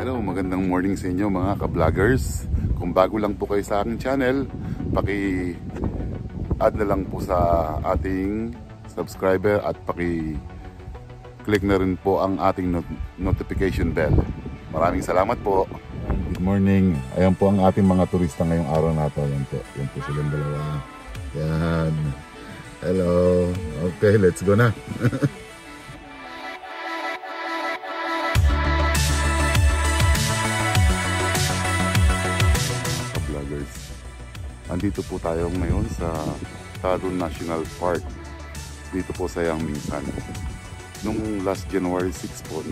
Hello, magandang morning sa inyo mga ka-vloggers. Kung bago lang po kayo sa aking channel, paki-add na lang po sa ating subscriber at paki-click na rin po ang ating notification bell. Maraming salamat po. Good morning. Ayan po ang ating mga turista ngayong araw na ito. Ayan po silang dalawa. Yan. Hello. Okay, let's go na. Andito po tayo ngayon sa Tadon National Park dito po sa Yangmingshan. Nung last January 6 po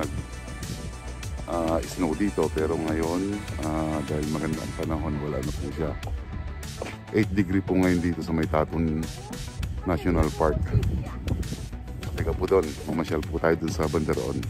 snow dito, pero ngayon dahil maganda ang panahon, wala na po siya. 8 degree po ngayon dito sa may Tadon National Park. Teka po doon, mamasyal po tayo doon sa Bandaron.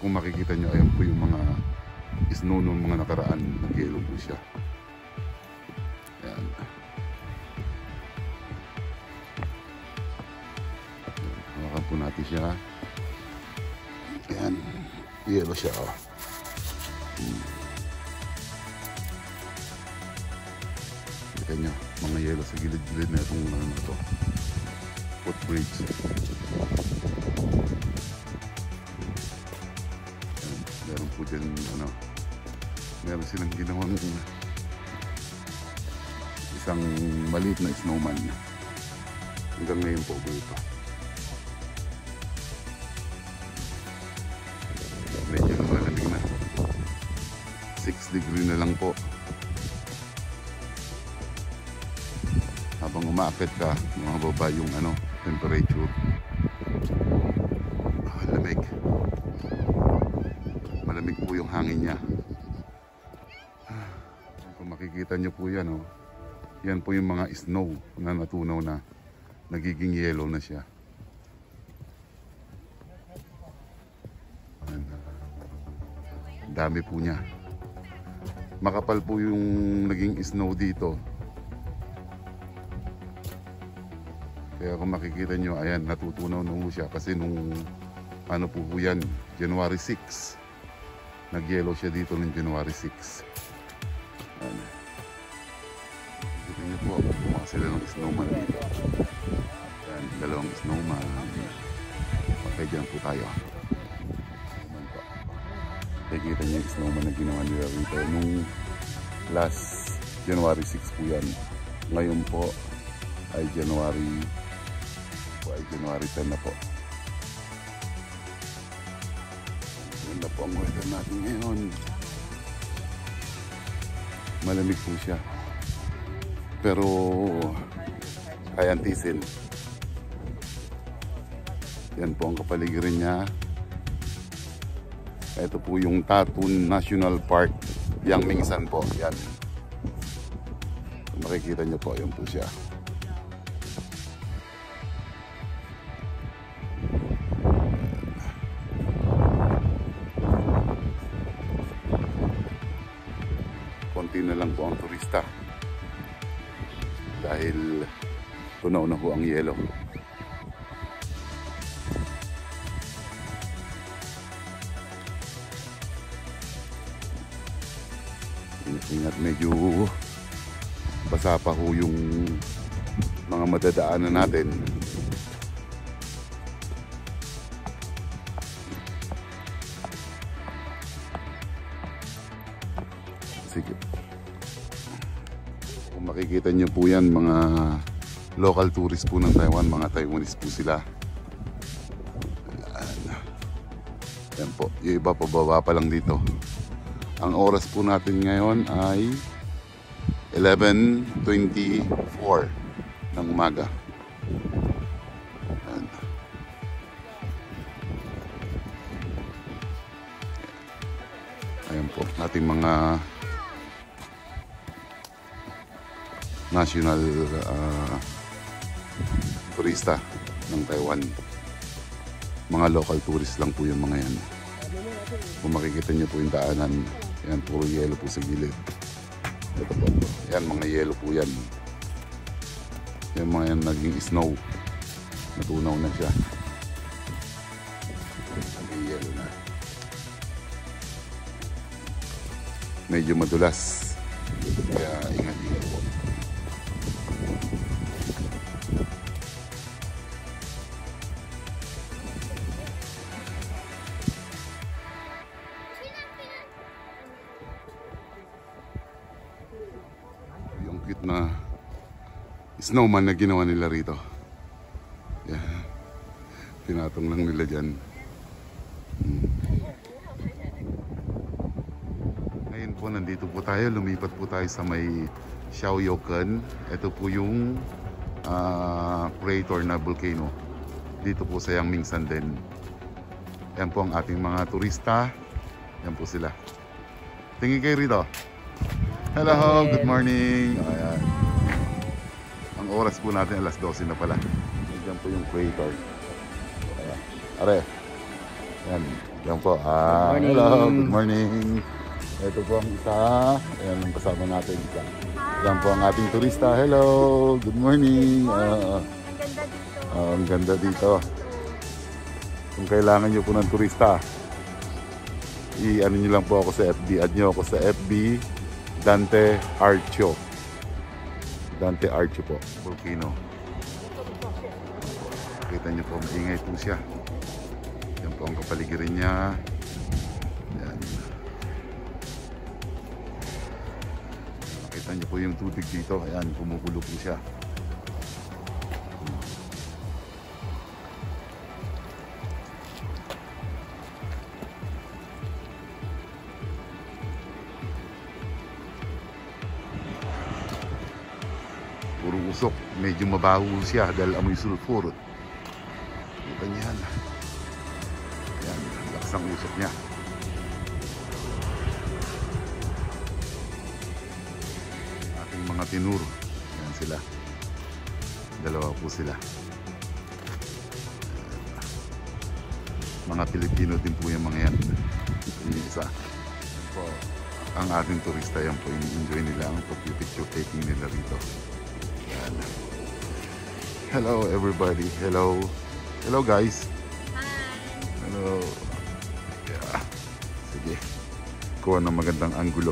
Kung makikita nyo, ayan po yung mga snow nung mga nakaraan, nag-yellow po siya. Ayan. Hawakan po natin siya. Ayan, yellow siya. Oh. Kita nyo, mga yellow sa gilid-gilid na itong ano na ito, footbridge. Meron po dyan, meron silang ginawang isang maliit na snowman. Hanggang ngayon po buo. Medyo malamig na. 6 degree na lang po. Habang umaakit ka, bumababa yung temperature. Lamig. Malamig po yung hangin niya. Kung makikita nyo po yan, yan po yung mga snow na natunaw na, nagiging yellow na siya. Dami po niya. Makapal po yung naging snow dito. Kaya kung makikita nyo, ayan, natutunaw na po siya kasi nung po yan, January 6. Nag-yellow siya dito ng January 6. Kita niyo po, bumak sila ng snowman dito. Ayan, dalawang snowman. Okay, dyan po tayo. Kita niyo yung snowman na ginawa nila rito. Nung last January 6 po yan. Ngayon po ay January 10 na po. Ganda po ang weather natin ngayon. Malamig po siya. Pero kaya tiisin. Yan po ang kapaligiran niya. Ito po yung Tadon National Park, Yangmingshan po. Yan. Kung makikita niyo po, yan po siya. Konti na lang po ang turista dahil tunaw na po ang yelo. Ingat, medyo basa pa ho yung mga madadaanan natin. Kung makikita nyo po yan, mga local tourist po ng Taiwan, mga Taiwanese po sila. Yan po, yung iba pababa pa lang dito. Ang oras po natin ngayon ay 11:24 ng umaga. Yan. Ayan po, ating mga national turista ng Taiwan. Mga local tourist lang po yung mga yan. Kung makikita nyo po yung daanan, yan, puro yelo po sa gilid. Ito po, yan, mga yelo po yan. Yung mga yan naging snow. Natunaw na siya. Naging yelo na. Medyo madulas. Kaya ingat-ingat po. Yung cute na snowman na ginawa nila rito. Yan. Pinatong lang nila dyan. Ngayon po nandito po tayo. Lumipat po tayo sa may Xiaoyoken. Ito po yung crater na volcano. Dito po sa Yangmingshan din. Yan po ang ating mga turista. Yan po sila. Tingin kayo rito. Hello, good morning. Ayan. Ang oras po natin alas 12 na pala. Yan po yung crater. Ayan. Are. Yan. Yan po. Hello, good morning. Ito po ang isa. Ayan ang kasama natin. Yan po ang ating turista. Hello, good morning. Ang ganda dito. Kung kailangan nyo po ng turista, i-ano nyo lang po ako sa FB. Add nyo ako sa FB. Dante Arcio. Dante Arcio po. Volcano. Kita nyo po, maingay po siya. Yan po ang kapaligiran niya. Yan. Makita nyo po yung tubig dito. Ayan, kumukulo po siya. Puro usok. Medyo mabaho siya dahil amoy sulfur. Kita niya yan. Ayan, lakas ang usok niya. Ating mga tinur. Ayan sila. Dalawa po sila. Mga Pilipino din po yung mga yan. Yung isa. Yan po. Ang ating turista yan po. Enjoy nila ang picture taking nila rito. Yan. Hello everybody. Hello. Hello guys. Hi. Hello. Yeah. Sige. Kuha ng magandang anggulo.